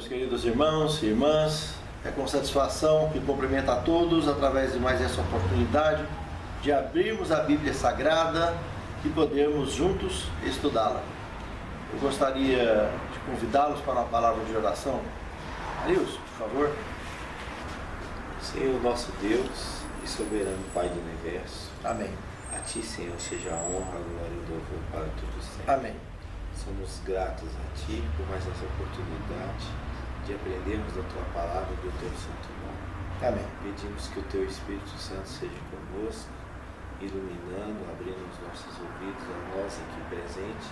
queridos irmãos e irmãs, é com satisfação que cumprimento a todos através de mais essa oportunidade de abrirmos a Bíblia Sagrada e podermos juntos estudá-la. Eu gostaria de convidá-los para uma palavra de oração. Arilson, por favor. Senhor nosso Deus e soberano Pai do Universo, Amém. a Ti, Senhor, seja a honra, a glória e o louvor para todos sempre. Amém. Somos gratos a Ti por mais essa oportunidade de aprendermos da Tua palavra e do Teu santo nome. Amém. Pedimos que o Teu Espírito Santo seja conosco, iluminando, abrindo os nossos ouvidos a nós aqui presentes e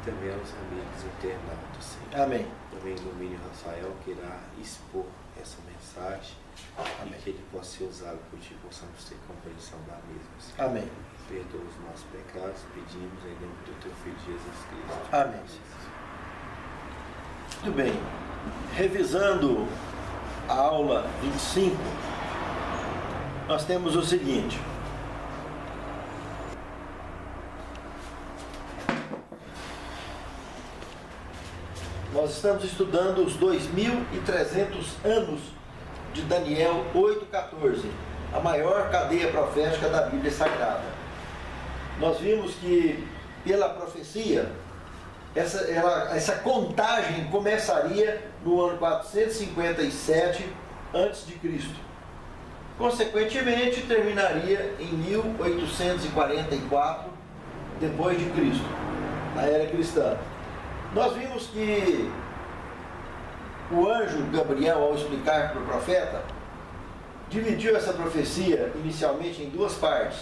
também aos amigos internautas, Senhor. Amém. Também ilumine o Rafael, que irá expor essa mensagem. Amém. E que Ele possa ser usado por Ti, possamos ter compreensão da mesma, Senhor. Amém. Perdoa os nossos pecados, pedimos em nome do Teu Filho Jesus Cristo. Amém. Muito bem. Revisando a aula 25, nós temos o seguinte. Nós estamos estudando os 2.300 anos de Daniel 8,14, a maior cadeia profética da Bíblia Sagrada. Nós vimos que, pela profecia, essa contagem começaria no ano 457 a.C. Consequentemente, terminaria em 1844 depois de Cristo, na era cristã. Nós vimos que o anjo Gabriel, ao explicar para o profeta, dividiu essa profecia inicialmente em duas partes.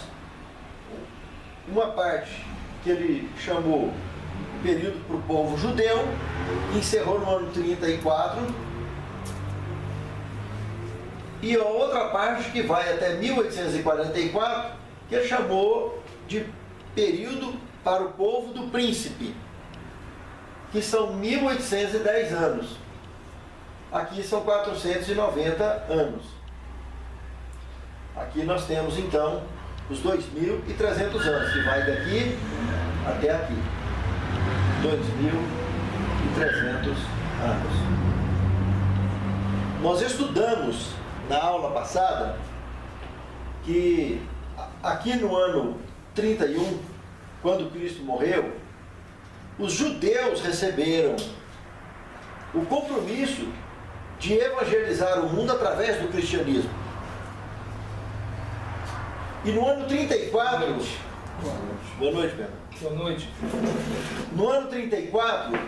Uma parte que ele chamou período para o povo judeu, encerrou no ano 34, e a outra parte que vai até 1844, que ele chamou de período para o povo do príncipe, que são 1810 anos. Aqui são 490 anos. Aqui nós temos então os 2.300 anos, que vai daqui até aqui. 2.300 anos. Nós estudamos na aula passada que aqui no ano 31, quando Cristo morreu, os judeus receberam o compromisso de evangelizar o mundo através do cristianismo. E no ano 34... Boa noite. Boa noite, Pedro. Boa noite. No ano 34,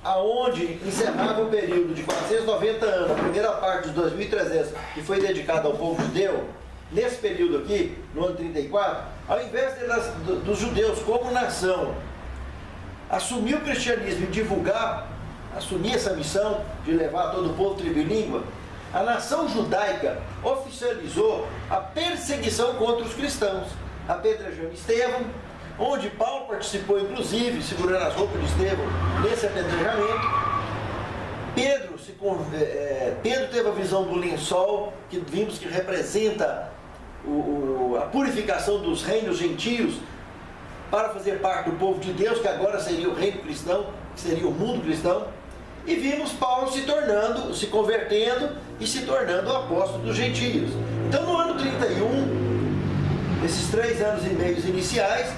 aonde encerrava o período de 490 anos, a primeira parte dos 2.300, que foi dedicada ao povo judeu, nesse período aqui, no ano 34, ao invés dos judeus como nação assumir o cristianismo e divulgar, assumir essa missão de levar todo o povo tribo e língua, a nação judaica oficializou a perseguição contra os cristãos, apedrejando Estevão, onde Paulo participou inclusive, segurando as roupas de Estevão nesse apedrejamento. Pedro teve a visão do lençol, que vimos que representa a purificação dos reinos gentios para fazer parte do povo de Deus, que agora seria o reino cristão, que seria o mundo cristão. E vimos Paulo se convertendo e se tornando o apóstolo dos gentios. Então no ano 31, esses 3 anos e meio iniciais,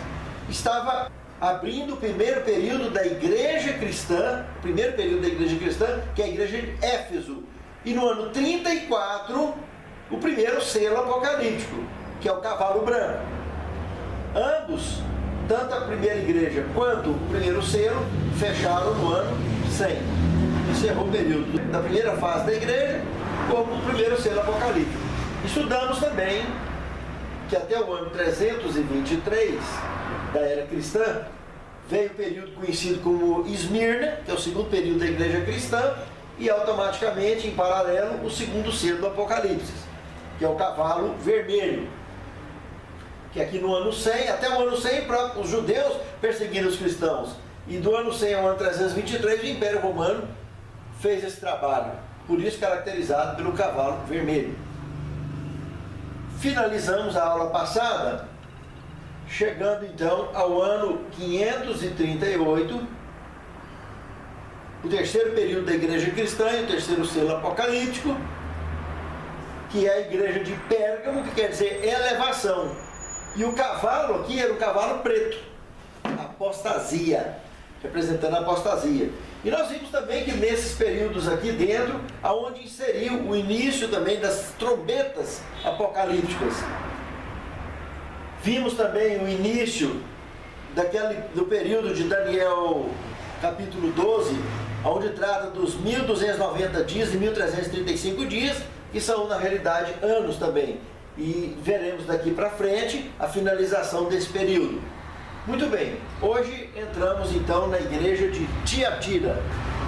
estava abrindo o primeiro período da igreja cristã, que é a igreja de Éfeso. E no ano 34, o primeiro selo apocalíptico, que é o cavalo branco. Ambos, tanto a primeira igreja quanto o primeiro selo, fecharam no ano 100. Encerrou o período da primeira fase da igreja, como o primeiro selo apocalíptico. Estudamos também que até o ano 323 da era cristã, veio o período conhecido como Esmirna, que é o segundo período da igreja cristã, e automaticamente, em paralelo, o segundo selo do Apocalipse, que é o cavalo vermelho. Que aqui no ano 100, até o ano 100, os judeus perseguiram os cristãos. E do ano 100 ao ano 323, o Império Romano fez esse trabalho, por isso caracterizado pelo cavalo vermelho. Finalizamos a aula passada, chegando então ao ano 538, o terceiro período da igreja cristã, e o terceiro selo apocalíptico, que é a igreja de Pérgamo, que quer dizer elevação. E o cavalo aqui era o cavalo preto, apostasia, representando a apostasia. E nós vimos também que nesses períodos aqui dentro, aonde inseriu o início também das trombetas apocalípticas. Vimos também o início do período de Daniel, capítulo 12, onde trata dos 1290 dias e 1335 dias, que são na realidade anos também. E veremos daqui para frente a finalização desse período. Muito bem, hoje entramos então na igreja de Tiatira,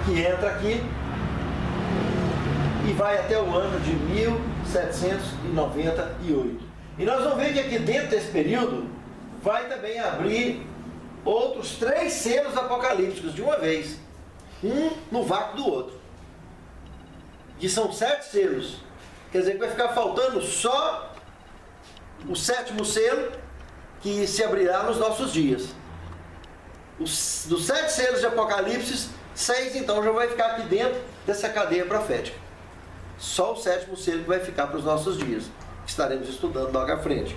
que entra aqui e vai até o ano de 1798. E nós vamos ver que aqui dentro desse período vai também abrir outros 3 selos apocalípticos de uma vez, um no vácuo do outro, que são 7 selos. Quer dizer que vai ficar faltando só o 7º selo, que se abrirá nos nossos dias. Dos 7 selos de Apocalipse, 6 então já vai ficar aqui dentro dessa cadeia profética. Só o 7º selo que vai ficar para os nossos dias, que estaremos estudando logo à frente.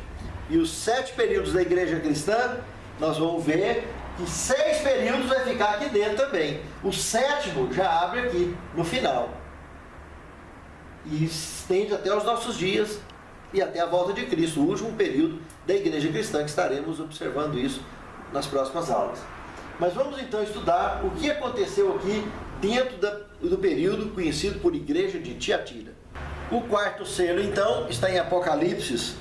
E os 7 períodos da igreja cristã, nós vamos ver que 6 períodos vai ficar aqui dentro também. O 7º já abre aqui no final e estende até os nossos dias e até a volta de Cristo, o último período da igreja cristã, que estaremos observando isso nas próximas aulas. Mas vamos então estudar o que aconteceu aqui dentro do período conhecido por igreja de Tiatira. O 4º selo então está em Apocalipse,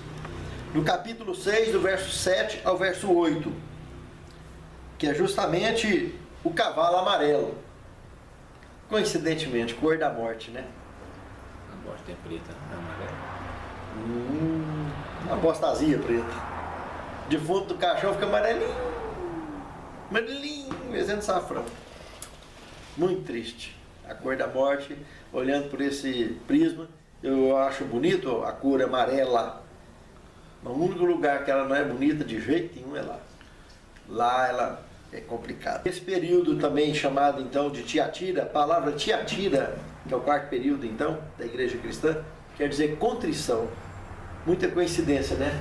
no capítulo 6, do verso 7 ao verso 8, que é justamente o cavalo amarelo, coincidentemente, cor da morte, né? A morte é preta, amarela. Apostasia preta. Defunto do caixão fica amarelinho, desenho safrão. Muito triste. A cor da morte, olhando por esse prisma, eu acho bonito a cor amarela. O único lugar que ela não é bonita de jeito nenhum é lá. Lá ela é complicada. Esse período também chamado então de Tiatira, a palavra Tiatira, que é o 4º período então da igreja cristã, quer dizer contrição. Muita coincidência, né?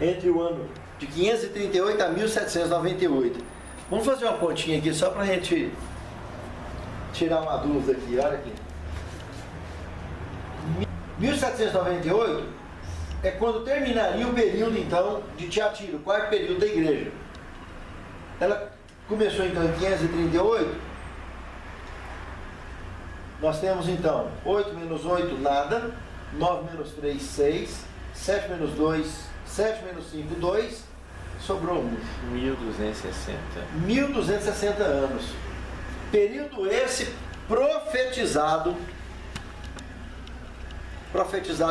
Entre o ano de 538 a 1798. Vamos fazer uma continha aqui só para a gente tirar uma dúvida aqui. Olha aqui. 1798 é quando terminaria o período então de Tiatira, o 4º período da igreja. Ela começou então em 538. Nós temos então 8 menos 8, nada. 9 menos 3, 6. 7 menos 2, 7 menos 5, 2. Sobrou 1. 1260. 1260 anos. Período esse profetizado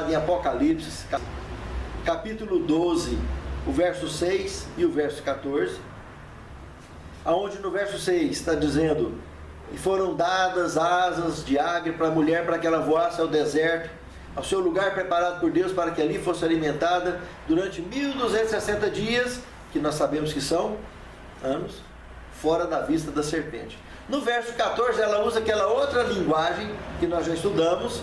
em Apocalipse, capítulo 12, o verso 6 e o verso 14. Aonde no verso 6 está dizendo: e foram dadas asas de águia para a mulher, para que ela voasse ao deserto, ao seu lugar preparado por Deus, para que ali fosse alimentada durante 1260 dias, que nós sabemos que são anos, fora da vista da serpente. No verso 14 ela usa aquela outra linguagem que nós já estudamos: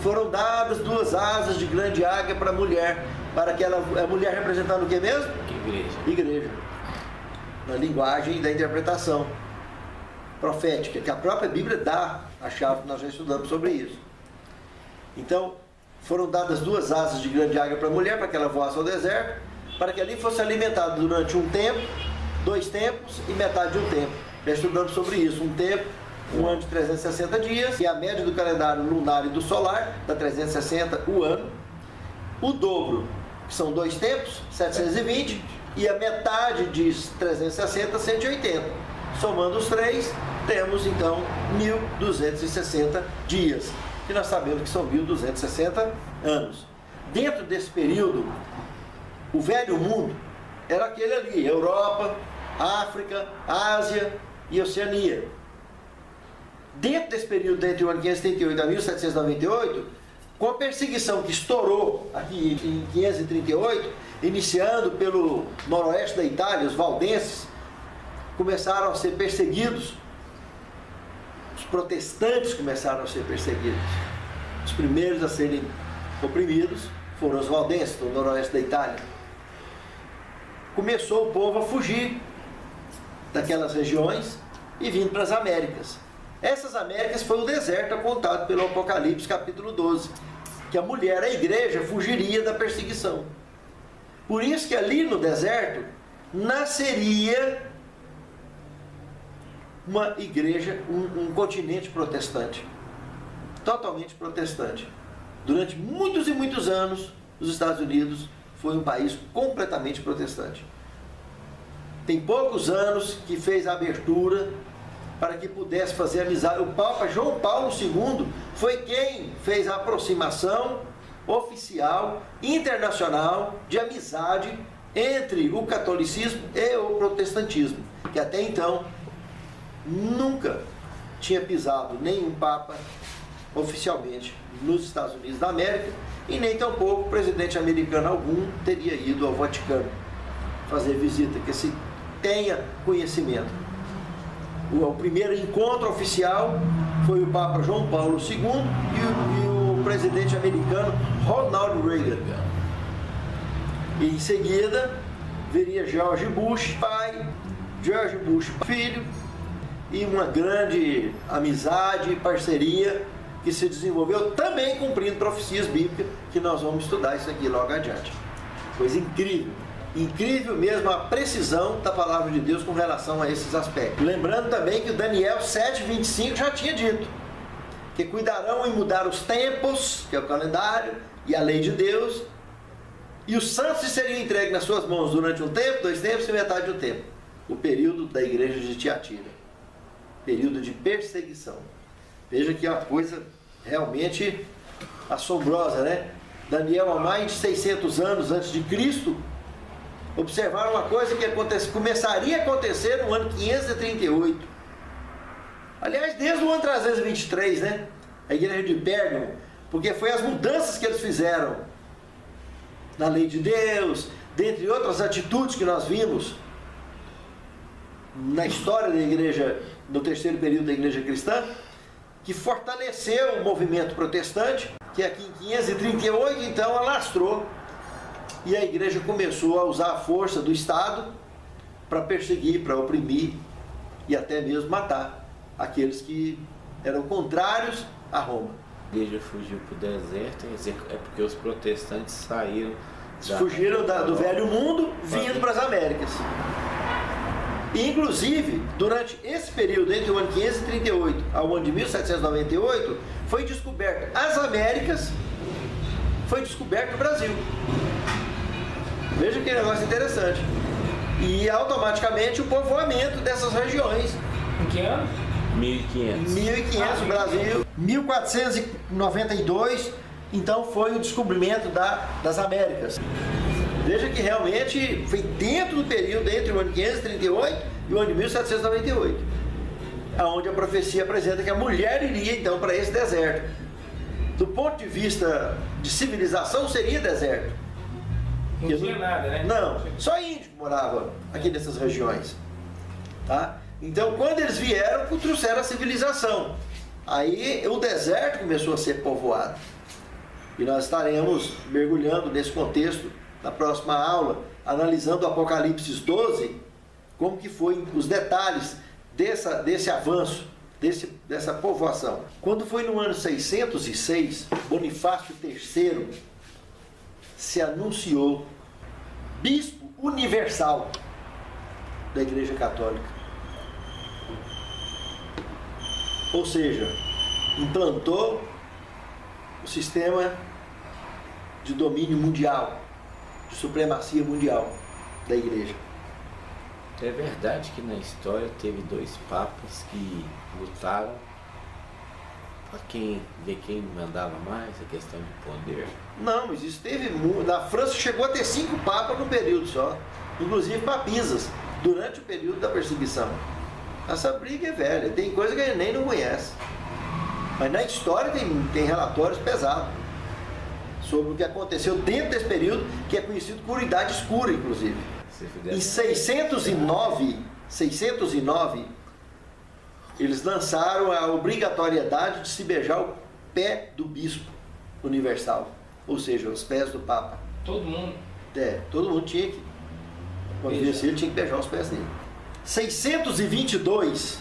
foram dadas 2 asas de grande águia para a mulher, para que ela, a mulher representando o que mesmo? Igreja. Na linguagem da interpretação profética, que a própria Bíblia dá a chave, que nós já estudamos sobre isso. Então, foram dadas 2 asas de grande águia para a mulher, para que ela voasse ao deserto, para que ali fosse alimentada durante 1 tempo, 2 tempos e metade de 1 tempo. Já estudamos sobre isso. 1 tempo, 1 ano de 360 dias, e a média do calendário lunar e do solar, dá 360 o ano. O dobro, que são 2 tempos, 720, e a metade de 360, 180. Somando os 3, temos então 1260 dias, que nós sabemos que são 1260 anos. Dentro desse período, o velho mundo era aquele ali: Europa, África, Ásia e Oceania. Dentro desse período, entre o ano 538 a 1798, com a perseguição que estourou aqui em 538, iniciando pelo noroeste da Itália, os valdenses começaram a ser perseguidos os protestantes começaram a ser perseguidos. Os primeiros a serem oprimidos foram os valdenses, do noroeste da Itália. Começou o povo a fugir daquelas regiões e vindo para as Américas. Essas Américas foi o deserto apontado pelo Apocalipse capítulo 12, que a mulher, a igreja, fugiria da perseguição. Por isso que ali no deserto nasceria uma igreja, um continente protestante, totalmente protestante. Durante muitos e muitos anos, os Estados Unidos foi um país completamente protestante. Tem poucos anos que fez a abertura para que pudesse fazer amizade. O Papa João Paulo II foi quem fez a aproximação oficial, internacional, de amizade entre o catolicismo e o protestantismo, que até então nunca tinha pisado nenhum Papa oficialmente nos Estados Unidos da América, e nem tampouco presidente americano algum teria ido ao Vaticano fazer visita, que se tenha conhecimento. O primeiro encontro oficial foi o Papa João Paulo II e o presidente americano Ronald Reagan. E em seguida viria George Bush pai, George Bush filho, e uma grande amizade e parceria que se desenvolveu também cumprindo profecias bíblicas, que nós vamos estudar isso aqui logo adiante. Coisa incrível. Incrível mesmo a precisão da palavra de Deus com relação a esses aspectos. Lembrando também que o Daniel 7,25 já tinha dito que cuidarão em mudar os tempos, que é o calendário, e a lei de Deus, e os santos seriam entregues nas suas mãos durante um tempo, 2 tempos e metade do tempo. O período da igreja de Tiatira. Período de perseguição. Veja que é uma coisa realmente assombrosa, né? Daniel, há mais de 600 anos antes de Cristo, observaram uma coisa que começaria a acontecer no ano 538. Aliás, desde o ano 323, né? A igreja de Pérgamo, porque foi as mudanças que eles fizeram na lei de Deus, dentre outras atitudes que nós vimos na história da igreja, no terceiro período da igreja cristã, que fortaleceu o movimento protestante, que aqui em 538 então alastrou, e a igreja começou a usar a força do Estado para perseguir, para oprimir e até mesmo matar aqueles que eram contrários a Roma. A igreja fugiu para o deserto, é porque os protestantes saíram fugiram do velho mundo, vindo para as Américas. E, inclusive, durante esse período, entre o ano 538 ao ano de 1798, foi descoberto as Américas, foi descoberto o Brasil. Veja que negócio interessante. E automaticamente o povoamento dessas regiões. Em que ano? 1500. 1500, o Brasil. 1492, então foi o descobrimento das Américas. Veja que realmente foi dentro do período entre o ano 538 e o ano de 1798, onde a profecia apresenta que a mulher iria então para esse deserto. Do ponto de vista de civilização, seria deserto. Não tinha nada, né? Não, só índio morava aqui nessas regiões. Tá? Então, quando eles vieram, trouxeram a civilização. Aí o deserto começou a ser povoado. E nós estaremos mergulhando nesse contexto na próxima aula, analisando o Apocalipse 12, como que foi os detalhes desse avanço, dessa povoação. Quando foi no ano 606, Bonifácio III se anunciou bispo universal da Igreja Católica. Ou seja, implantou o sistema de domínio mundial, de supremacia mundial da Igreja. É verdade que na história teve 2 papas que lutaram para ver quem mandava mais, a questão de poder. Não, mas isso teve... Na França chegou a ter 5 papas no período só, inclusive papisas, durante o período da perseguição. Essa briga é velha, tem coisa que a gente nem não conhece. Mas na história tem relatórios pesados sobre o que aconteceu dentro desse período, que é conhecido por Idade Escura, inclusive. Em 609, eles lançaram a obrigatoriedade de se beijar o pé do bispo universal, ou seja, os pés do Papa. Todo mundo. Todo mundo tinha que, quando via ele, tinha que beijar os pés dele. 622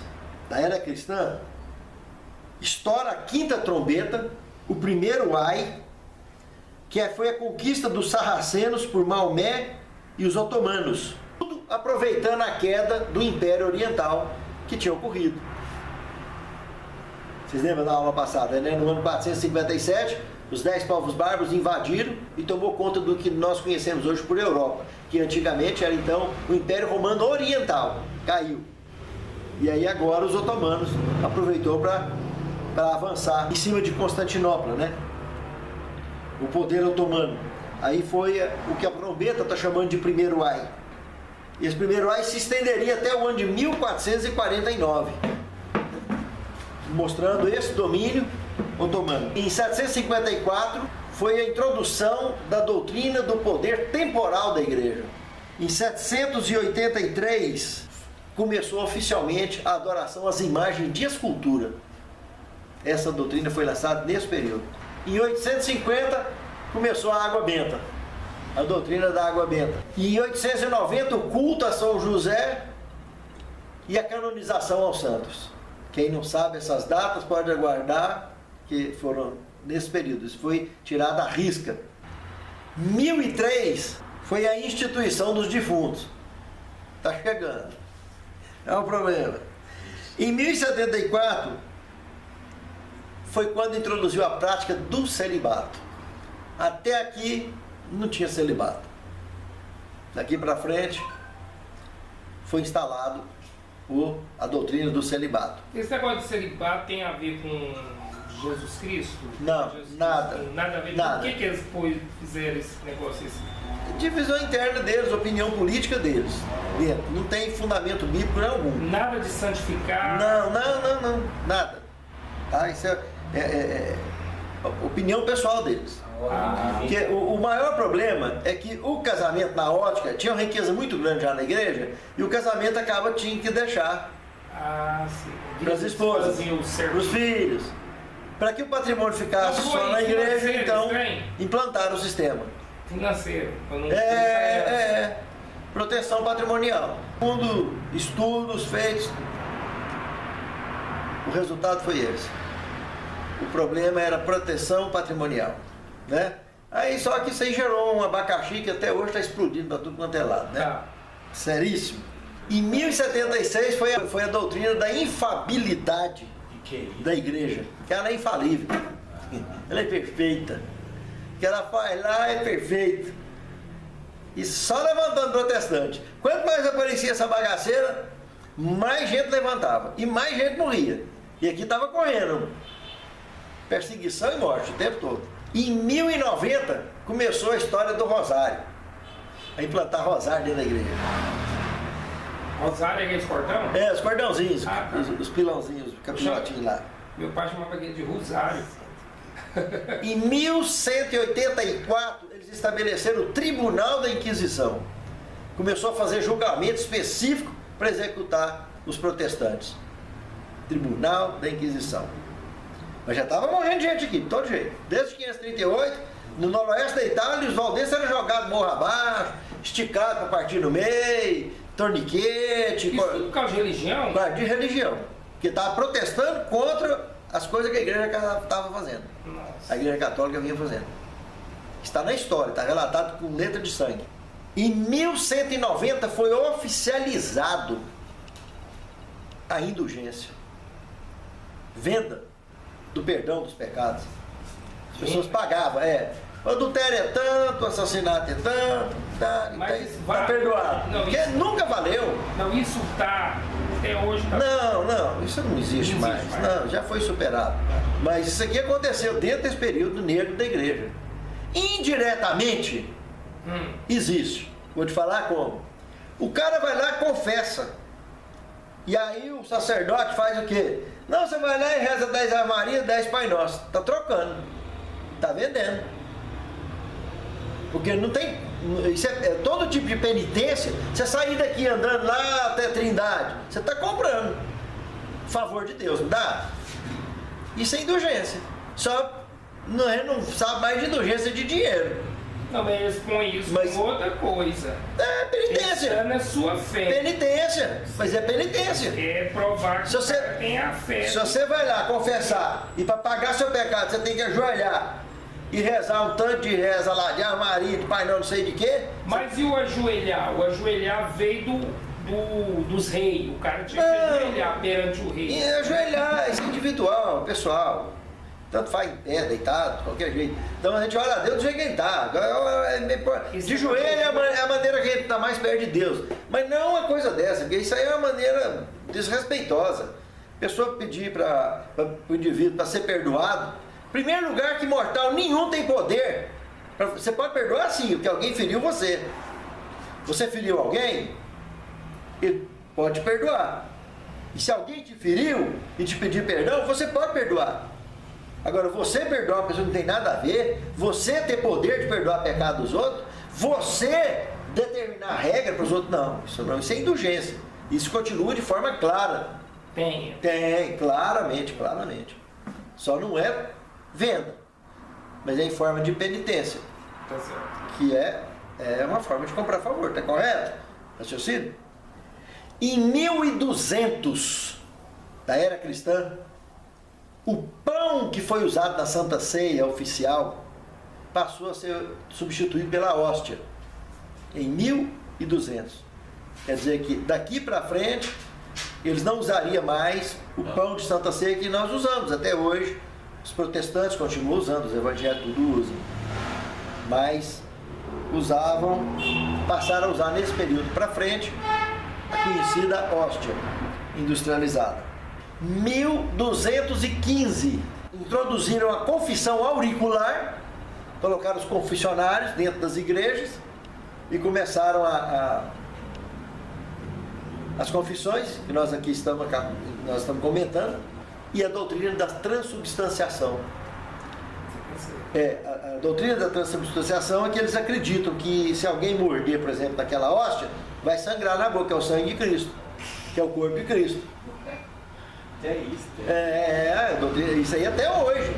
da era cristã, estoura a quinta trombeta, o primeiro ai, que foi a conquista dos sarracenos por Maomé e os otomanos, tudo aproveitando a queda do Império Oriental que tinha ocorrido. Vocês lembram da aula passada, né? No ano 457, os 10 povos bárbaros invadiram e tomou conta do que nós conhecemos hoje por Europa, que antigamente era então o Império Romano Oriental, caiu. E aí agora os otomanos aproveitou para avançar em cima de Constantinopla, né? O poder otomano. Aí foi o que a trombeta está chamando de primeiro ai. E esse primeiro ai se estenderia até o ano de 1449, mostrando esse domínio otomano. Em 754 foi a introdução da doutrina do poder temporal da igreja. Em 783 começou oficialmente a adoração às imagens de escultura. Essa doutrina foi lançada nesse período. Em 850 começou a água benta, a doutrina da água benta. E em 890 o culto a São José e a canonização aos santos. Quem não sabe essas datas pode aguardar, que foram nesse período. Isso foi tirado à risca. 1003 foi a instituição dos defuntos. Está chegando. É um problema. Em 1074 foi quando introduziu a prática do celibato. Até aqui não tinha celibato. Daqui para frente foi instalado a doutrina do celibato. Esse negócio de celibato tem a ver com Jesus Cristo? Não, nada. Nada a ver. Nada. Por que eles fizeram esse negócio assim? Divisão interna deles, opinião política deles. Não tem fundamento bíblico algum. Nada de santificar? Não, nada. Tá? Isso é opinião pessoal deles. Porque o maior problema é que o casamento na ótica tinha uma riqueza muito grande já na igreja, e o casamento tinha que deixar para as esposas, para os filhos. Para que o patrimônio ficasse só na igreja, então implantaram o sistema financeiro. Proteção patrimonial. Segundo estudos feitos, o resultado foi esse. O problema era proteção patrimonial, né? Aí só que isso aí gerou um abacaxi que até hoje está explodindo para tudo quanto é lado, né? Seríssimo. Em 1076 foi a doutrina da infabilidade da igreja, que ela é infalível, ela é perfeita, que ela faz lá é perfeita, e só levantando protestante. Quanto mais aparecia essa bagaceira, mais gente levantava e mais gente morria. E aqui estava correndo perseguição e morte o tempo todo. Em 1090 começou a história do rosário, a implantar rosário dentro da igreja. Rosário é aqueles cordão? Os cordãozinhos, os pilãozinhos, os capilotinhos lá. Meu pai chamava aquele de rosário. Em 1184 eles estabeleceram o Tribunal da Inquisição. Começou a fazer julgamento específico para executar os protestantes. Tribunal da Inquisição. Mas já estava morrendo gente aqui, de todo jeito. Desde 538, no noroeste da Itália, os valdenses eram jogados morro abaixo, esticados para partir no meio, torniquete. Isso por causa de religião? Por causa de religião. Porque estava protestando contra as coisas que a igreja estava fazendo. Nossa. A igreja católica vinha fazendo. Está na história, está relatado com letra de sangue. Em 1190 foi oficializado a indulgência. Venda do perdão dos pecados. As pessoas pagavam, o adultério é tanto, o assassinato é tanto, tá perdoado. Não, porque nunca valeu. Não, isso está até hoje. Não, isso não existe mais. Não, já foi superado. Mas isso aqui aconteceu dentro desse período negro da igreja. Indiretamente, existe. Vou te falar como. O cara vai lá e confessa. E aí o sacerdote faz o quê? Não, você vai lá e reza 10 Ave Maria, 10 Pai Nosso. Está trocando. Está vendendo. Porque não tem... Isso é todo tipo de penitência. Você sair daqui andando lá até Trindade, você está comprando. favor de Deus, não dá? Isso é indulgência. Só não sabe mais de indulgência de dinheiro. Não, mas com isso, com outra coisa. É penitência. Pensando na sua fé. Penitência. Mas é penitência. É provar que você tem a fé. Se você vai lá confessar e para pagar seu pecado você tem que ajoelhar e rezar um tanto de reza lá de Ave Maria, de Pai não sei de quê. Mas e o ajoelhar? O ajoelhar veio dos reis. O cara tinha que ajoelhar perante o rei. E ajoelhar, isso é individual, pessoal. Tanto faz em pé, deitado, de qualquer jeito. Então a gente ora a Deus do jeito que a gente está. De joelho é a maneira que a gente está mais perto de Deus. Mas não uma coisa dessa, porque isso aí é uma maneira desrespeitosa. A pessoa pedir para o indivíduo para ser perdoado. Em primeiro lugar, que mortal nenhum tem poder. Você pode perdoar sim, porque alguém feriu você. Você feriu alguém, ele pode perdoar. E se alguém te feriu e te pedir perdão, você pode perdoar. Agora, você perdoar uma pessoa que não tem nada a ver, você ter poder de perdoar pecado dos outros, você determinar regra para os outros, não, isso é indulgência. Isso continua de forma clara. Tem, claramente. Só não é venda, mas é em forma de penitência. Tá certo. Que é uma forma de comprar favor, tá correto? Raciocínio? Em 1200 da era cristã, o pão que foi usado na Santa Ceia oficial passou a ser substituído pela hóstia. Em 1200. Quer dizer que daqui para frente eles não usariam mais o pão de Santa Ceia que nós usamos até hoje. Os protestantes continuam usando, os evangélicos tudo usam. Mas passaram a usar nesse período para frente a conhecida hóstia industrializada. 1215 introduziram a confissão auricular, colocaram os confessionários dentro das igrejas e começaram as confissões que nós estamos comentando, e a doutrina da transubstanciação. A doutrina da transubstanciação é que eles acreditam que se alguém morder, por exemplo, daquela hóstia, vai sangrar na boca, que é o sangue de Cristo, que é o corpo de Cristo. É isso. Isso aí até hoje.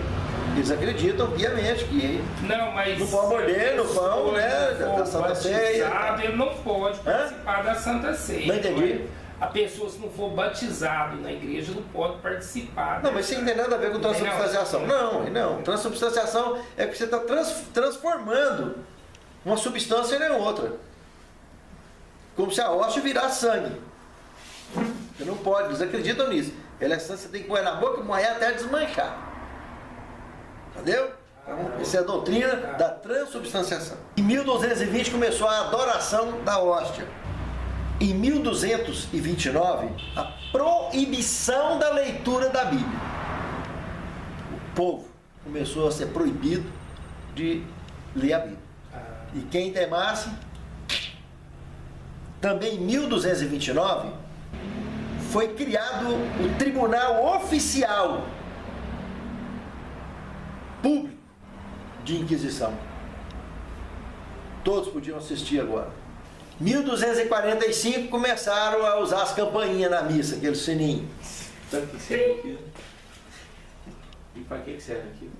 Eles acreditam piamente que não pode morder no pão, né, da Santa Ceia. Ele não pode participar da Santa Ceia. Não entendi. A pessoa, se não for batizado na igreja, não pode participar. Não, mas isso não tem nada a ver com transubstanciação. Não. Transubstanciação é porque você está transformando uma substância em outra. Como se a hóstia virasse sangue. Você não pode, eles acreditam nisso. Ela é sangue, você tem que pôr na boca e moer até desmanchar. Entendeu? Então, essa é a doutrina da transubstanciação. Em 1220 começou a adoração da hóstia. Em 1229, a proibição da leitura da Bíblia. O povo começou a ser proibido de ler a Bíblia. E quem temasse, também em 1229, foi criado o Tribunal Oficial Público de Inquisição. Todos podiam assistir agora. 1245 começaram a usar as campainhas na missa, aquele sininho. Sabe o que serve aquilo? E para que serve aquilo?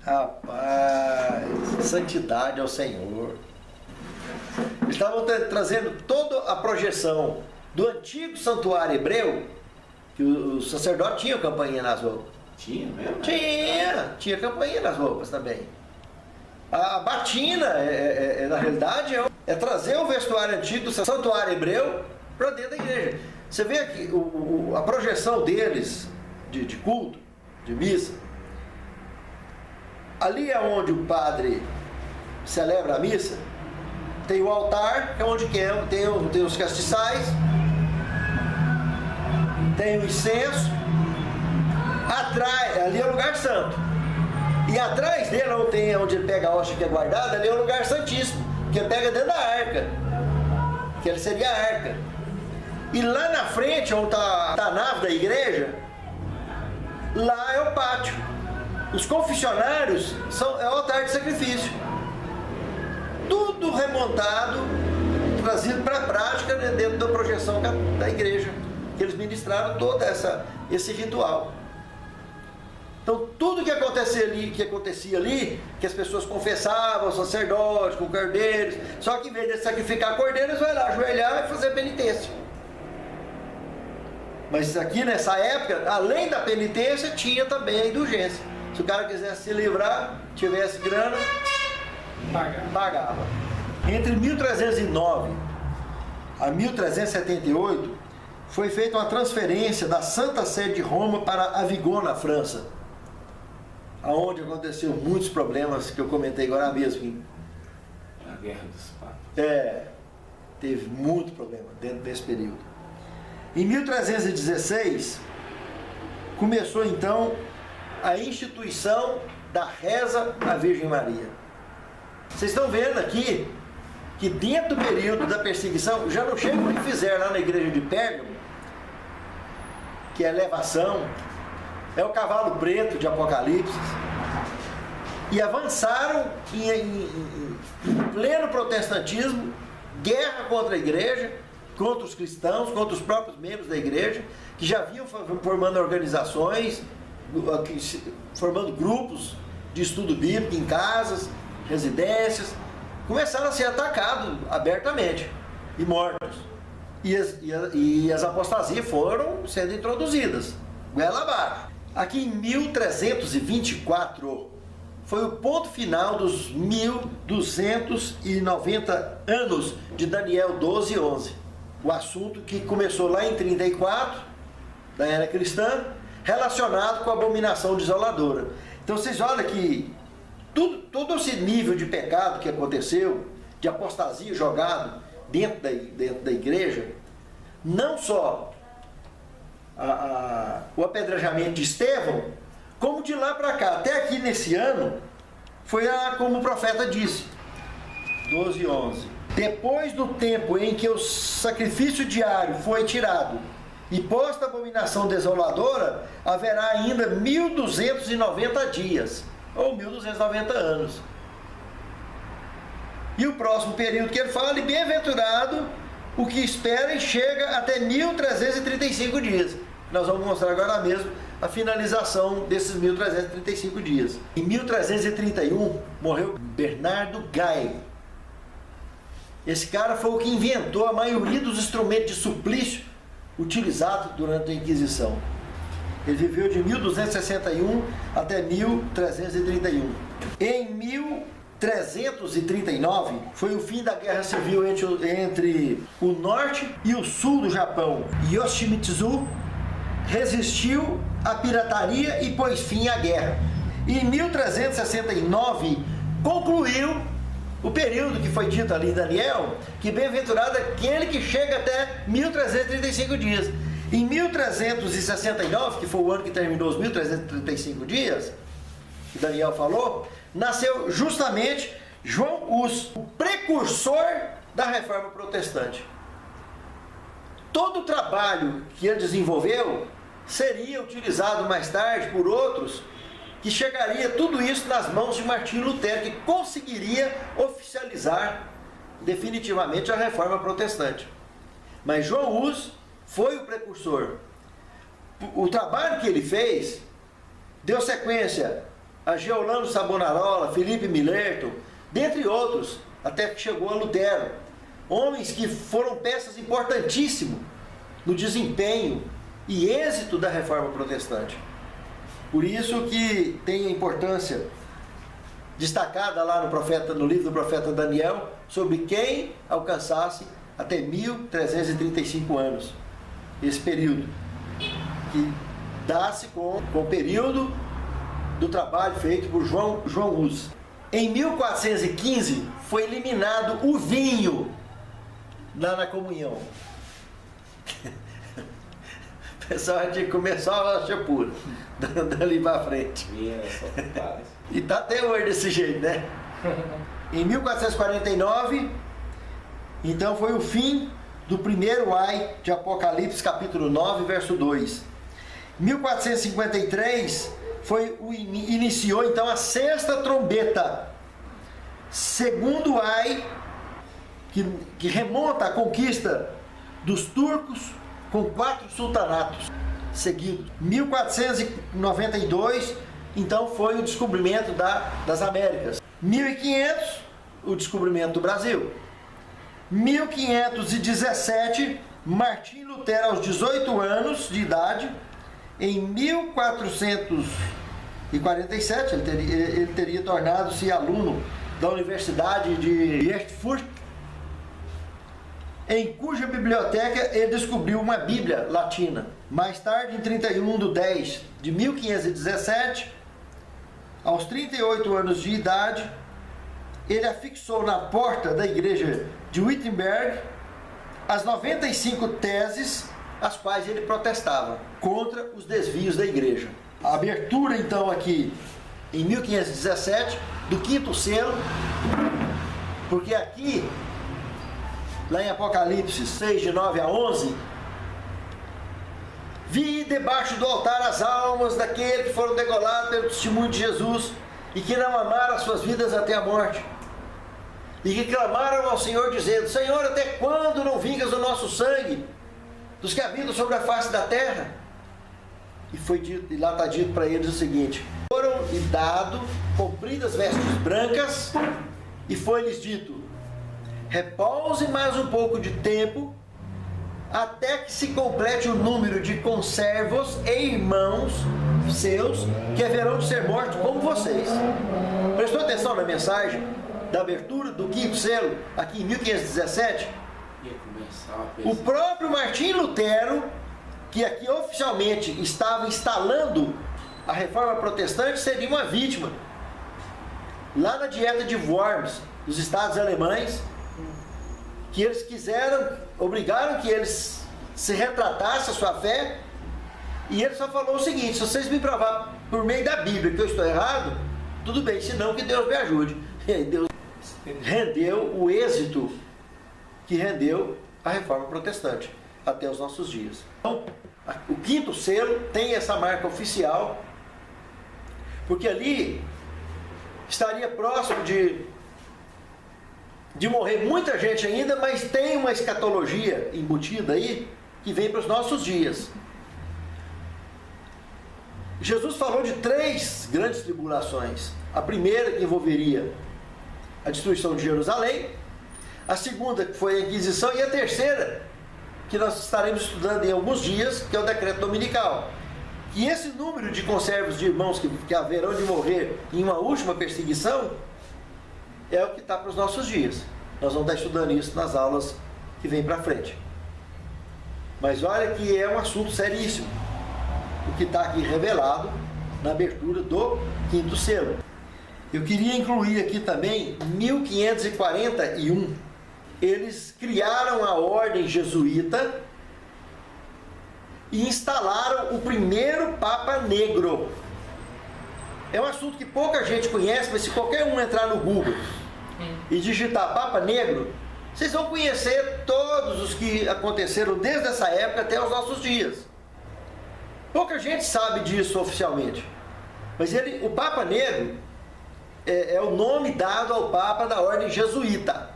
Rapaz, santidade ao Senhor. Eles estavam trazendo toda a projeção do antigo santuário hebreu, que o sacerdote tinha campainha nas roupas. Tinha mesmo? Tinha campainha nas roupas também. A batina, na realidade, é trazer o vestuário antigo do santuário hebreu para dentro da igreja. Você vê aqui a projeção deles de culto, de missa. Ali é onde o padre celebra a missa. Tem o altar, que é onde tem os castiçais, tem o incenso. Atrás, ali é o lugar santo. E atrás dele, onde ele pega a hóstia que é guardada, ali é o lugar santíssimo, que ele pega dentro da arca, que ele seria a arca. E lá na frente, onde está a nave da igreja, lá é o pátio. Os confessionários é o altar de sacrifício. Tudo remontado, trazido para a prática dentro da projeção da igreja. que eles ministraram todo esse ritual. Então, tudo que acontecia ali, que as pessoas confessavam, sacerdotes, com cordeiros, só que em vez de sacrificar cordeiros, vai lá ajoelhar e fazer penitência. Mas aqui nessa época, além da penitência, tinha também a indulgência. Se o cara quisesse se livrar, tivesse grana, pagava. Entre 1309 a 1378, foi feita uma transferência da Santa Sé de Roma para Avignon, na França, aonde aconteceu muitos problemas que eu comentei agora mesmo. A Guerra dos Papas. Teve muito problema dentro desse período. Em 1316, começou então a instituição da reza à Virgem Maria. Vocês estão vendo aqui que dentro do período da perseguição, já não chega o que fizeram lá na igreja de Pérgamo, que é a elevação, é o cavalo preto de Apocalipse, e avançaram em pleno protestantismo, guerra contra a igreja, contra os cristãos, contra os próprios membros da igreja, que já vinham formando organizações, formando grupos de estudo bíblico em casas, residências, começaram a ser atacados abertamente e mortos. E as apostasias foram sendo introduzidas, goela abaixo. Aqui em 1324 foi o ponto final dos 1290 anos de Daniel 12:11. O assunto que começou lá em 34, da era cristã, relacionado com a abominação desoladora. Então vocês olham que todo esse nível de pecado que aconteceu, de apostasia jogado dentro da igreja, não só o apedrejamento de Estevão, como de lá para cá, até aqui nesse ano, foi como o profeta disse, 12:11. Depois do tempo em que o sacrifício diário foi tirado e posta a abominação desoladora, haverá ainda 1290 dias, ou 1290 anos. E o próximo período que ele fala, e bem-aventurado o que espera e chega até 1335 dias. Nós vamos mostrar agora mesmo a finalização desses 1335 dias. Em 1331 morreu Bernardo Gai. Esse cara foi o que inventou a maioria dos instrumentos de suplício utilizados durante a Inquisição. Ele viveu de 1261 até 1331. Em 1339 foi o fim da guerra civil entre o norte e o sul do Japão. Yoshimitsu resistiu à pirataria e pôs fim à guerra. E em 1369 concluiu o período que foi dito ali em Daniel, que bem-aventurado aquele que chega até 1335 dias. Em 1369, que foi o ano que terminou os 1335 dias, que Daniel falou, nasceu justamente João Hus, o precursor da Reforma Protestante. Todo o trabalho que ele desenvolveu seria utilizado mais tarde por outros, que chegaria tudo isso nas mãos de Martinho Lutero, que conseguiria oficializar definitivamente a Reforma Protestante. Mas João Hus foi o precursor. O trabalho que ele fez deu sequência a Geolano Savonarola, Felipe Milerton, dentre outros, até que chegou a Lutero. Homens que foram peças importantíssimas no desempenho e êxito da Reforma Protestante. Por isso que tem a importância destacada lá no livro do profeta Daniel, sobre quem alcançasse até 1335 anos. Esse período, que dá-se com o período do trabalho feito por João Hus. Em 1415 foi eliminado o vinho lá na comunhão. O pessoal tinha que comer só a chapura, dali para frente. E tá até hoje desse jeito, né? Em 1449, então foi o fim do primeiro ai de Apocalipse, capítulo 9, verso 2. Em 1453, iniciou então a sexta trombeta, segundo ai, que remonta à conquista dos turcos com 4 sultanatos seguidos. 1492, então, foi o descobrimento das Américas. 1500, o descobrimento do Brasil. 1517, Martim Lutero, aos 18 anos de idade. Em 1447, ele teria tornado-se aluno da Universidade de Erfurt, em cuja biblioteca ele descobriu uma Bíblia latina. Mais tarde, em 31/10/1517, aos 38 anos de idade, ele afixou na porta da igreja de Wittenberg as 95 teses as quais ele protestava contra os desvios da igreja. A abertura, então, aqui em 1517 do 5º selo, porque aqui, lá em Apocalipse 6, de 9 a 11, vi debaixo do altar as almas daqueles que foram degolados pelo testemunho de Jesus e que não amaram as suas vidas até a morte, e que clamaram ao Senhor dizendo: Senhor, até quando não vingas o nosso sangue dos que habitam sobre a face da terra? E foi dito, e lá está dito para eles o seguinte: foram e dado compridas vestes brancas, e foi-lhes dito: repouse mais um pouco de tempo, até que se complete o número de conservos e irmãos seus que haverão de ser mortos como vocês. Prestou atenção na mensagem da abertura do 5º selo, aqui em 1517? O próprio Martim Lutero, que aqui oficialmente estava instalando a reforma protestante, seria uma vítima. Lá na Dieta de Worms, dos estados alemães, que eles obrigaram que eles se retratassem a sua fé, e ele só falou o seguinte: se vocês me provar por meio da Bíblia que eu estou errado, tudo bem, senão que Deus me ajude. E aí Deus rendeu o êxito que rendeu a reforma protestante até os nossos dias. Então, o 5º selo tem essa marca oficial, porque ali estaria próximo de morrer muita gente ainda, mas tem uma escatologia embutida aí que vem para os nossos dias. Jesus falou de 3 grandes tribulações. A primeira, que envolveria a destruição de Jerusalém; a segunda, que foi a Inquisição; e a terceira, que nós estaremos estudando em alguns dias, que é o decreto dominical. E esse número de conservos de irmãos que haverão de morrer em uma última perseguição é o que está para os nossos dias. Nós vamos estar estudando isso nas aulas que vem para frente. Mas olha que é um assunto seríssimo o que está aqui revelado na abertura do 5º selo. Eu queria incluir aqui também 1541. Eles criaram a ordem jesuíta e instalaram o primeiro Papa Negro. É um assunto que pouca gente conhece, mas se qualquer um entrar no Google e digitar Papa Negro, vocês vão conhecer todos os que aconteceram desde essa época até os nossos dias. Pouca gente sabe disso oficialmente, mas o Papa Negro é o nome dado ao Papa da ordem jesuíta.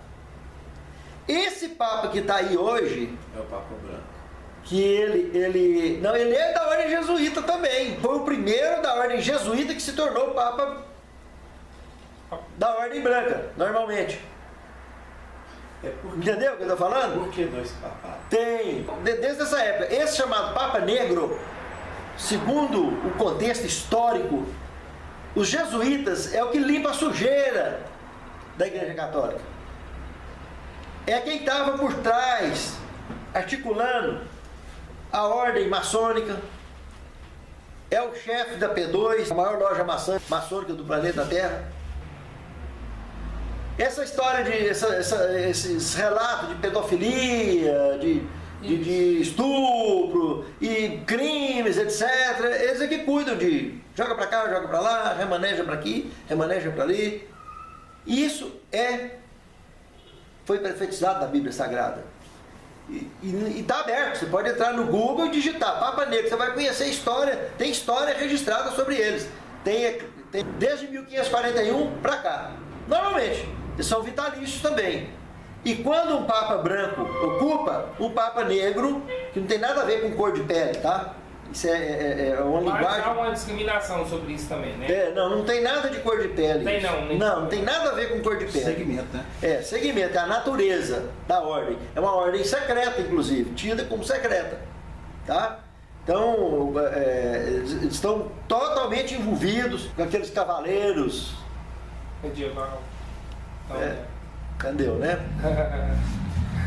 Esse Papa que está aí hoje é o Papa Branco. Que ele é da ordem jesuíta também. Foi o primeiro da ordem jesuíta que se tornou Papa da ordem branca, normalmente. Entendeu o que eu estou falando? Por que 2 papas? Tem, desde essa época. Esse chamado Papa Negro, segundo o contexto histórico, os jesuítas é o que limpa a sujeira da Igreja Católica. É quem estava por trás, articulando a ordem maçônica. É o chefe da P2, a maior loja maçônica do planeta Terra. Essa história esses relatos de pedofilia, de estupro e crimes, etc., eles é que cuidam de joga para cá, joga para lá, remaneja para aqui, remaneja para ali. Isso foi profetizado na Bíblia Sagrada. E está aberto, você pode entrar no Google e digitar Papa Negro, você vai conhecer a história, tem história registrada sobre eles. Tem desde 1541 para cá. Normalmente, eles são vitalícios também. E quando um papa branco ocupa, um papa negro, que não tem nada a ver com cor de pele, tá? Isso é uma Mas linguagem... há uma discriminação sobre isso também, né? Não tem nada de cor de pele. Tem não, né? Não tem nada a ver com cor de pele. Segmento, né? Segmento, é a natureza da ordem. É uma ordem secreta, inclusive, tida como secreta, tá? Então, eles estão totalmente envolvidos com aqueles cavaleiros. Medieval. Então, Entendeu, né?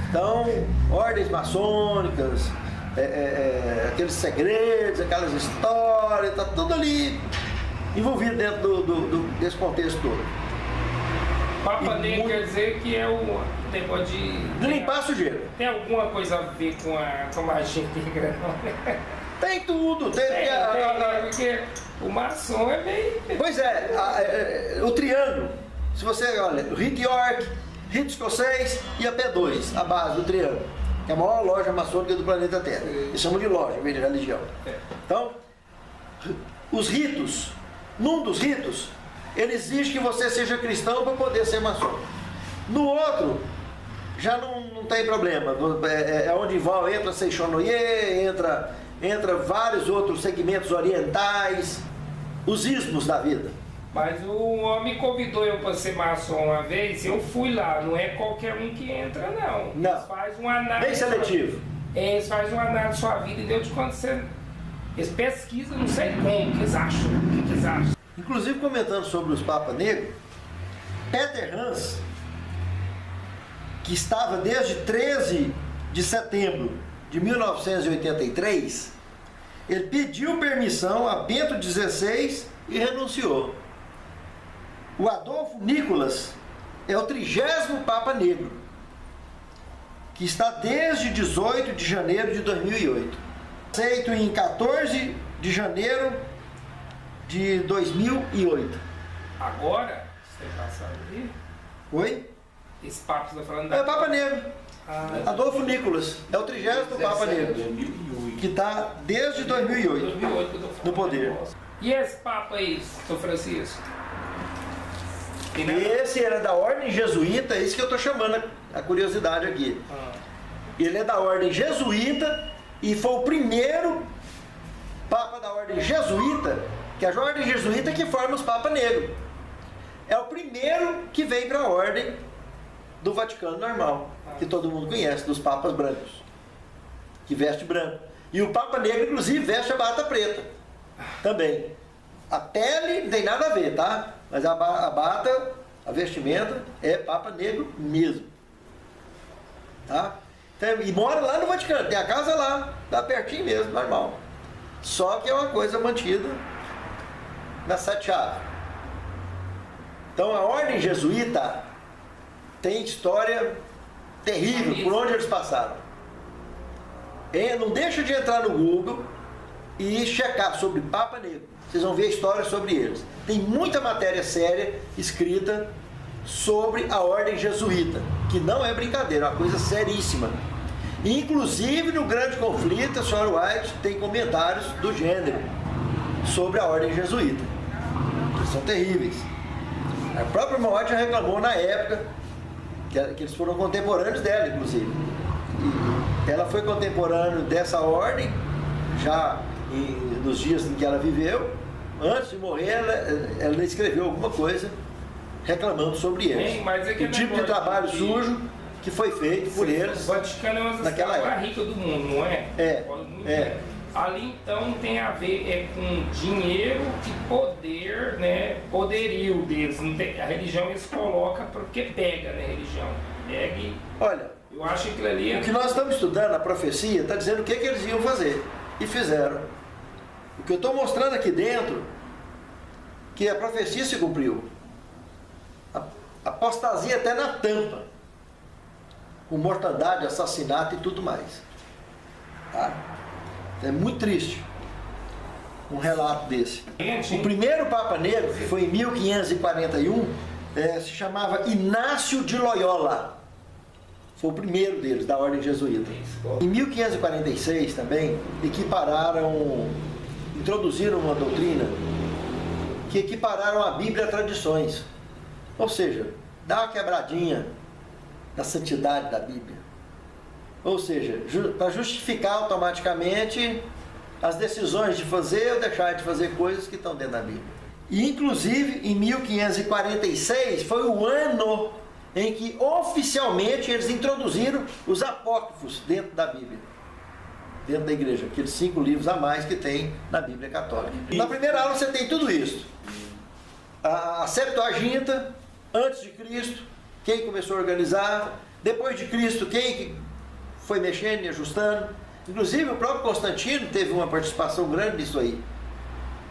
Então, ordens maçônicas, aqueles segredos, aquelas histórias, tá tudo ali envolvido dentro desse contexto todo. Papa Negro quer dizer que é o negócio de limpar a sujeira. Tem alguma coisa a ver com a magia negra, não, né? Tem tudo. Porque o maçom é bem... Pois o triângulo. Se você olha, o rito York, rito escocês e a P2, a base do triângulo, que é a maior loja maçônica do planeta Terra. Eles chamam de loja, em vez de religião. Então, os ritos, num dos ritos, ele exige que você seja cristão para poder ser maçom. No outro, já não tem problema. É onde entra Seixonoye, entra vários outros segmentos orientais, os ismos da vida. Mas o homem convidou eu para ser maçom uma vez, eu fui lá, não é qualquer um que entra, não. Eles fazem uma análise. Bem seletivo. Eles fazem uma análise da sua vida e Deus de quando você. Eles pesquisam, não sei como que eles acham. O que eles acham. Inclusive, comentando sobre os Papas Negros, Peter Hans, que estava desde 13 de setembro de 1983, ele pediu permissão a Bento XVI e renunciou. O Adolfo Nicolas é o 30º Papa Negro, que está desde 18 de janeiro de 2008. Aceito em 14 de janeiro de 2008. Agora, você tem passado ali? Oi? Esse papo que você está falando É Papa Negro. Adolfo Nicolas é o 30º Papa Negro, que está desde 2008 no poder. E esse Papa aí, São Francisco? Esse era da ordem jesuíta, é isso que eu estou chamando a curiosidade aqui. Ele é da ordem jesuíta e foi o primeiro Papa da ordem jesuíta, que é a ordem jesuíta que forma os Papa Negros. É o primeiro que vem para a ordem do Vaticano normal, que todo mundo conhece, dos Papas brancos, que veste branco. E o Papa Negro, inclusive, veste a bata preta também. A pele não tem nada a ver, tá? Mas a bata, a vestimenta, é Papa Negro mesmo. Tá? Então, e mora lá no Vaticano, tem a casa lá, tá pertinho mesmo, normal. Só que é uma coisa mantida na sete chaves. Então a ordem jesuíta tem história terrível por onde eles passaram. Não deixa de entrar no Google e checar sobre Papa Negro. Vocês vão ver a história sobre eles. Tem muita matéria séria escrita sobre a ordem jesuíta, que não é brincadeira, é uma coisa seríssima. Inclusive no Grande Conflito, a senhora White tem comentários do gênero sobre a ordem jesuíta, que são terríveis. A própria irmã White já reclamou na época que eles foram contemporâneos dela, inclusive. E ela foi contemporânea dessa ordem já nos dias em que ela viveu. Antes de morrer, ela escreveu alguma coisa reclamando sobre eles. O tipo de trabalho sujo que foi feito por eles. O Vaticano é uma das cidades mais ricas do mundo, não é? É. Ali então tem a ver com dinheiro e poder, né? Poderio deles. Não tem, a religião eles colocam porque pega, né? Religião. Pega e. Olha, eu acho que aquilo ali. O que nós estamos estudando, a profecia, está dizendo o que eles iam fazer. E fizeram. O que eu estou mostrando aqui dentro, que a profecia se cumpriu. Apostasia até na tampa. Com mortandade, assassinato e tudo mais. Tá? É muito triste um relato desse. O primeiro Papa Negro, que foi em 1541, se chamava Inácio de Loyola. Foi o primeiro deles, da ordem jesuíta. Em 1546 também, introduziram uma doutrina que equipararam a Bíblia a tradições. Ou seja, dá uma quebradinha da santidade da Bíblia. Ou seja, para justificar automaticamente as decisões de fazer ou deixar de fazer coisas que estão dentro da Bíblia. E inclusive em 1546 foi o ano em que oficialmente eles introduziram os apócrifos dentro da Bíblia, dentro da igreja, aqueles 5 livros a mais que tem na Bíblia Católica. Na primeira aula você tem tudo isso. A Septuaginta, antes de Cristo, quem começou a organizar, depois de Cristo, quem foi mexendo e ajustando. Inclusive o próprio Constantino teve uma participação grande nisso aí,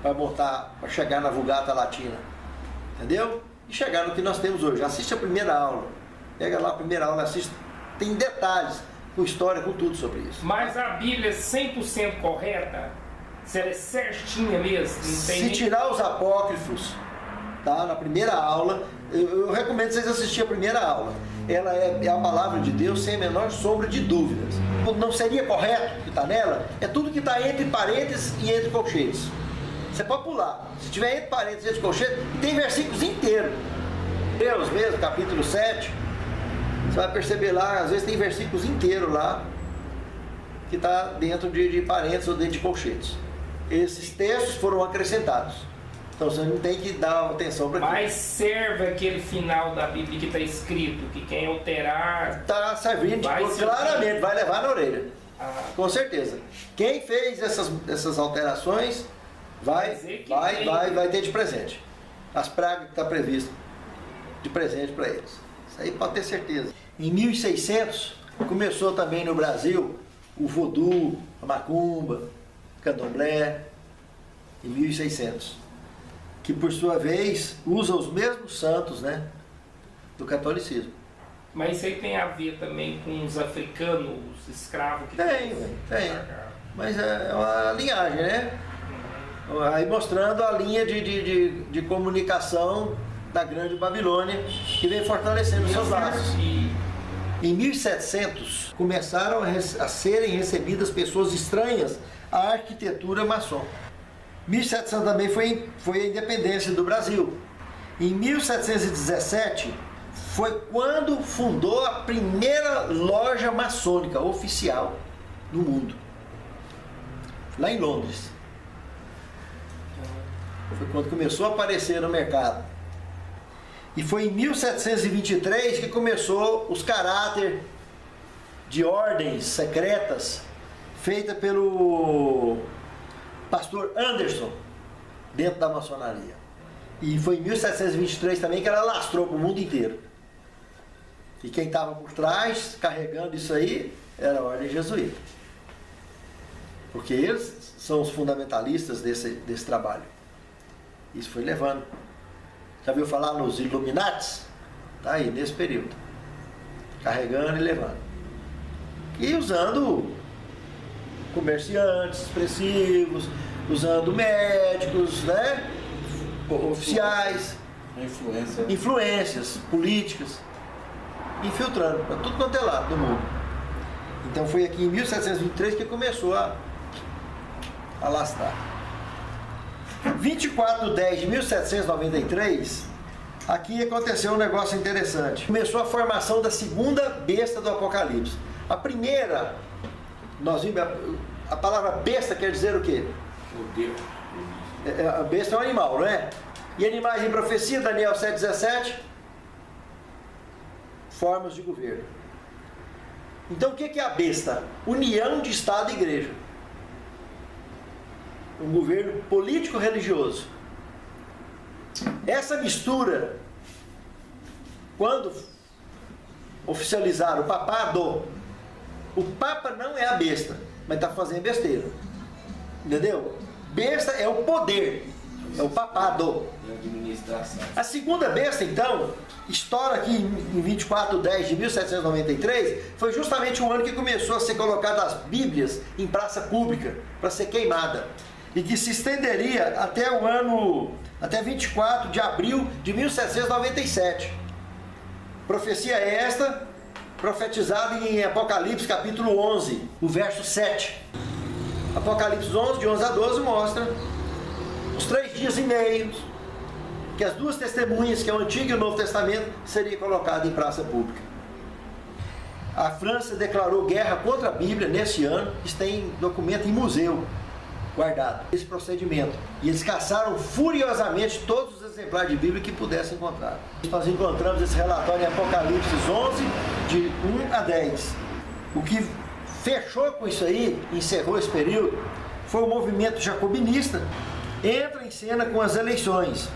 para chegar na Vulgata Latina, entendeu? E chegar no que nós temos hoje. Assiste a primeira aula, pega lá a primeira aula, assiste, tem detalhes, com história, com tudo sobre isso. Mas a Bíblia é 100% correta? Se ela é certinha mesmo? Não tem Se tirar os apócrifos, tá? Na primeira aula, eu recomendo vocês assistirem a primeira aula. Ela é a palavra de Deus sem a menor sombra de dúvidas. Não seria correto o que está nela? É tudo que está entre parênteses e entre colchetes. Você pode pular. Se tiver entre parênteses e entre colchetes, tem versículos inteiros. Deus mesmo, capítulo 7. Você vai perceber lá, às vezes tem versículos inteiros lá, que está dentro de parênteses ou dentro de colchetes. Esses textos foram acrescentados. Então você não tem que dar atenção para aquilo. Mas serve aquele final da Bíblia que está escrito, que quem alterar... Está servindo, claramente, vai levar na orelha. Com certeza. Quem fez essas alterações vai ter de presente. As pragas que estão previstas de presente para eles. Isso aí pode ter certeza. Em 1600, começou também no Brasil o voodoo, a macumba, candomblé, em 1600. Que por sua vez usa os mesmos santos, né, do catolicismo. Mas isso aí tem a ver também com os africanos, os escravos que tem. Mas é uma linhagem, né? Aí mostrando a linha de comunicação da grande Babilônia, que vem fortalecendo seus laços. Em 1700 começaram a serem recebidas pessoas estranhas à arquitetura maçônica. 1700 também foi a independência do Brasil. Em 1717 foi quando fundou a primeira loja maçônica oficial no mundo, lá em Londres. Foi quando começou a aparecer no mercado. E foi em 1723 que começou os caráter de ordens secretas feita pelo pastor Anderson dentro da maçonaria. E foi em 1723 também que ela lastrou para o mundo inteiro. E quem estava por trás, carregando isso aí, era a ordem jesuíta. Porque eles são os fundamentalistas desse trabalho. Isso foi levando. Já viu falar nos Illuminatis? Tá aí, nesse período. Carregando e levando. E usando comerciantes expressivos, usando médicos, né? Oficiais, influências políticas, infiltrando para tudo quanto é lado do mundo. Então foi aqui em 1723 que começou a lastrar. 24/10 de 1793, aqui aconteceu um negócio interessante. Começou a formação da segunda besta do Apocalipse. A primeira, nós vimos, a palavra besta quer dizer o quê? A besta é um animal, não é? E animais em profecia, Daniel 7,17, formas de governo. Então o que é a besta? União de Estado e Igreja. Um governo político-religioso. Essa mistura, quando oficializaram o papado, o Papa não é a besta, mas está fazendo besteira. Entendeu? Besta é o poder, é o papado. A segunda besta, então, estoura aqui em 24/10 de 1793, foi justamente o ano que começou a ser colocada as Bíblias em praça pública, para ser queimada. E que se estenderia até 24 de abril de 1797. Profecia esta, profetizada em Apocalipse capítulo 11, o verso 7. Apocalipse 11, de 11 a 12, mostra os 3 dias e meio que as duas testemunhas, que é o Antigo e o Novo Testamento, seria colocado em praça pública. A França declarou guerra contra a Bíblia nesse ano. Isso tem documento em museu guardado, esse procedimento. E eles caçaram furiosamente todos os exemplares de Bíblia que pudessem encontrar. Nós encontramos esse relatório em Apocalipse 11, de 1 a 10. O que fechou com isso aí, encerrou esse período, foi o movimento jacobinista, entra em cena com as eleições.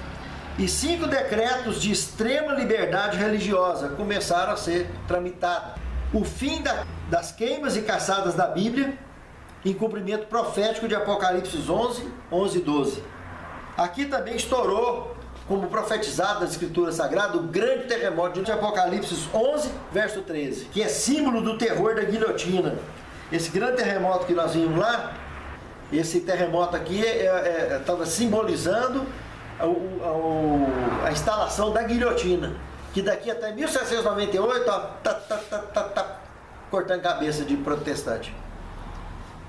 E 5 decretos de extrema liberdade religiosa começaram a ser tramitados. O fim das queimas e caçadas da Bíblia, em cumprimento profético de Apocalipse 11, 11 e 12. Aqui também estourou, como profetizado nas Escrituras Sagradas, o grande terremoto de Apocalipse 11, verso 13, que é símbolo do terror da guilhotina. Esse grande terremoto que nós vimos lá, esse terremoto aqui estava simbolizando a instalação da guilhotina, que daqui até 1798 tá cortando cabeça de protestante.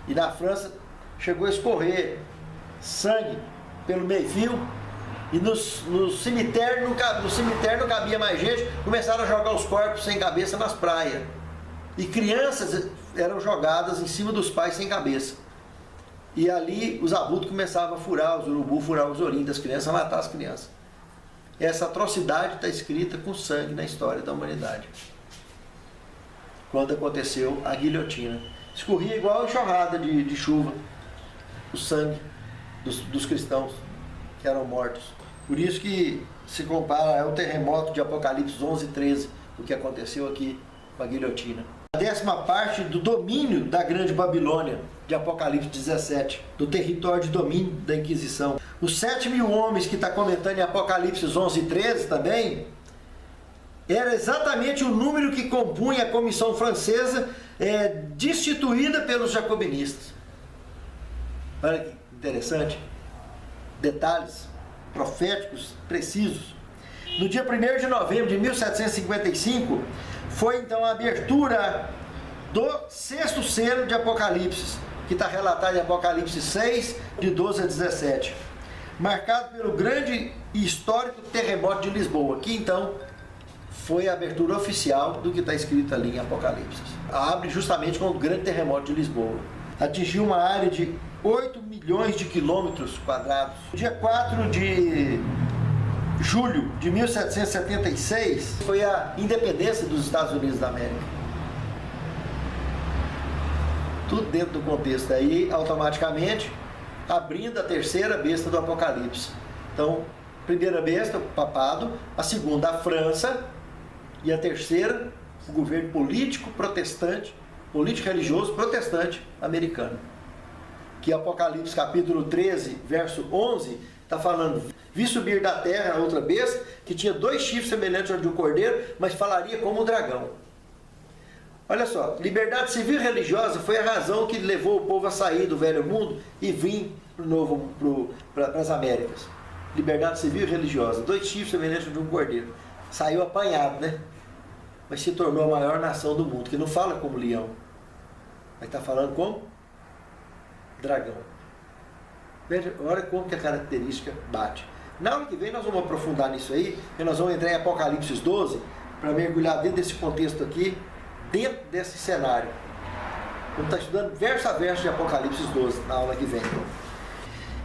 E na França chegou a escorrer sangue pelo meio-fio, e no cemitério não cabia mais gente, começaram a jogar os corpos sem cabeça nas praias. E crianças eram jogadas em cima dos pais sem cabeça. E ali os abutres começavam a furar, os urubus furar os ourinhos das crianças, a matar as crianças. Essa atrocidade está escrita com sangue na história da humanidade. Quando aconteceu a guilhotina. Escorria igual a enxurrada de chuva o sangue dos cristãos que eram mortos. Por isso que se compara ao terremoto de Apocalipse 11 e 13, o que aconteceu aqui com a guilhotina. A 10ª parte do domínio da Grande Babilônia, de Apocalipse 17, do território de domínio da Inquisição. Os 7.000 homens que está comentando em Apocalipse 11 e 13 também, era exatamente o número que compunha a Comissão Francesa destituída pelos jacobinistas. Olha que interessante. Detalhes proféticos precisos. No dia 1º de novembro de 1755, foi então a abertura do 6º selo de Apocalipse, que está relatado em Apocalipse 6, de 12 a 17, marcado pelo grande e histórico terremoto de Lisboa, que então foi a abertura oficial do que está escrito ali em Apocalipse. Abre justamente com o grande terremoto de Lisboa. Atingiu uma área de 8 milhões de quilômetros quadrados. No dia 4 de julho de 1776, foi a independência dos Estados Unidos da América. Tudo dentro do contexto. Aí, automaticamente, abrindo a 3ª besta do Apocalipse. Então, primeira besta, o papado, a segunda, a França, e a 3ª, o governo político protestante, político-religioso protestante americano. Que Apocalipse capítulo 13, verso 11, está falando: vi subir da terra a outra besta, que tinha 2 chifres semelhantes ao de um cordeiro, mas falaria como um dragão. Olha só, liberdade civil e religiosa foi a razão que levou o povo a sair do velho mundo e vir para as Américas. Liberdade civil e religiosa, 2 chifres semelhantes ao de um cordeiro. Saiu apanhado, né? Mas se tornou a maior nação do mundo, que não fala como leão, mas está falando como dragão. Veja, olha como que a característica bate. Na aula que vem nós vamos aprofundar nisso aí, e nós vamos entrar em Apocalipse 12, para mergulhar dentro desse contexto aqui, dentro desse cenário. Vamos estar estudando verso a verso de Apocalipse 12, na aula que vem.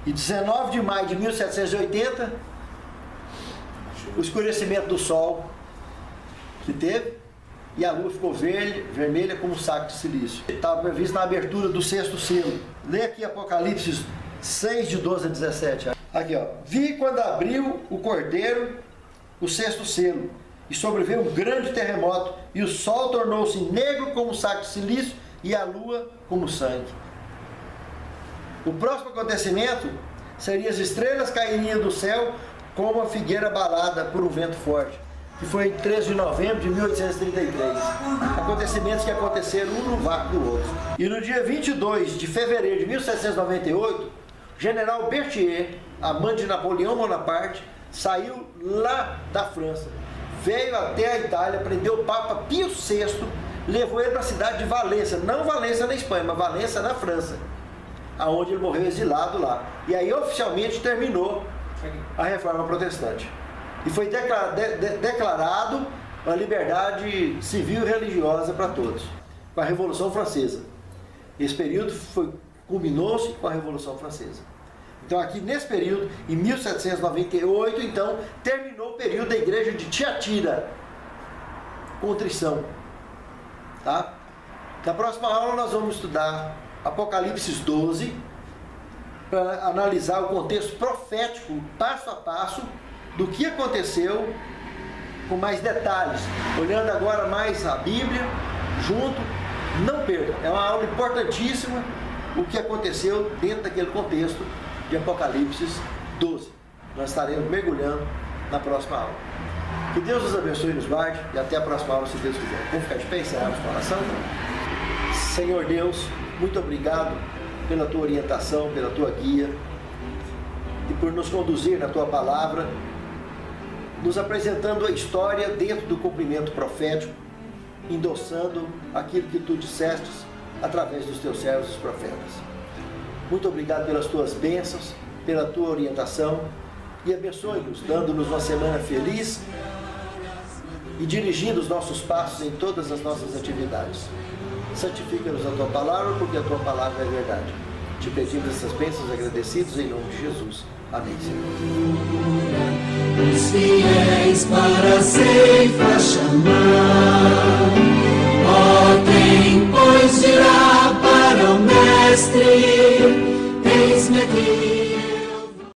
E 19 de maio de 1780, o escurecimento do sol que teve, e a lua ficou vermelha como um saco de silício. Estava previsto na abertura do 6º selo. Lê aqui Apocalipse 6, de 12 a 17. Aqui, ó. Vi quando abriu o cordeiro o 6º selo, e sobreveio um grande terremoto, e o sol tornou-se negro como um saco de silício, e a lua como sangue. O próximo acontecimento seria: as estrelas cairiam do céu como uma figueira abalada por um vento forte. Que foi em 13 de novembro de 1833. Acontecimentos que aconteceram um no vácuo do outro. E no dia 22 de fevereiro de 1798, o general Berthier, amante de Napoleão Bonaparte, saiu lá da França, veio até a Itália, prendeu o Papa Pio VI, levou ele para a cidade de Valência, não Valência na Espanha, mas Valência na França, aonde ele morreu exilado lá. E aí oficialmente terminou a Reforma Protestante. E foi declarado uma liberdade civil e religiosa para todos, com a Revolução Francesa. Esse período culminou-se com a Revolução Francesa. Então aqui nesse período, em 1798, então, terminou o período da igreja de Tiatira, contrição. Tá? Na próxima aula nós vamos estudar Apocalipse 12, para analisar o contexto profético, passo a passo, do que aconteceu, com mais detalhes, olhando agora mais a Bíblia, junto. Não perca, é uma aula importantíssima, o que aconteceu dentro daquele contexto de Apocalipse 12. Nós estaremos mergulhando na próxima aula. Que Deus nos abençoe e nos guarde, e até a próxima aula, se Deus quiser. Vamos ficar de pé e encerrarmos com a oração? Senhor Deus, muito obrigado pela tua orientação, pela tua guia, e por nos conduzir na tua palavra, nos apresentando a história dentro do cumprimento profético, endossando aquilo que tu dissestes através dos teus servos, os profetas. Muito obrigado pelas tuas bênçãos, pela tua orientação, e abençoe-nos, dando-nos uma semana feliz e dirigindo os nossos passos em todas as nossas atividades. Santifica-nos a tua palavra, porque a tua palavra é verdade. Te pedimos essas bênçãos agradecidos em nome de Jesus. Amém, Senhor. Os fiéis para sempre.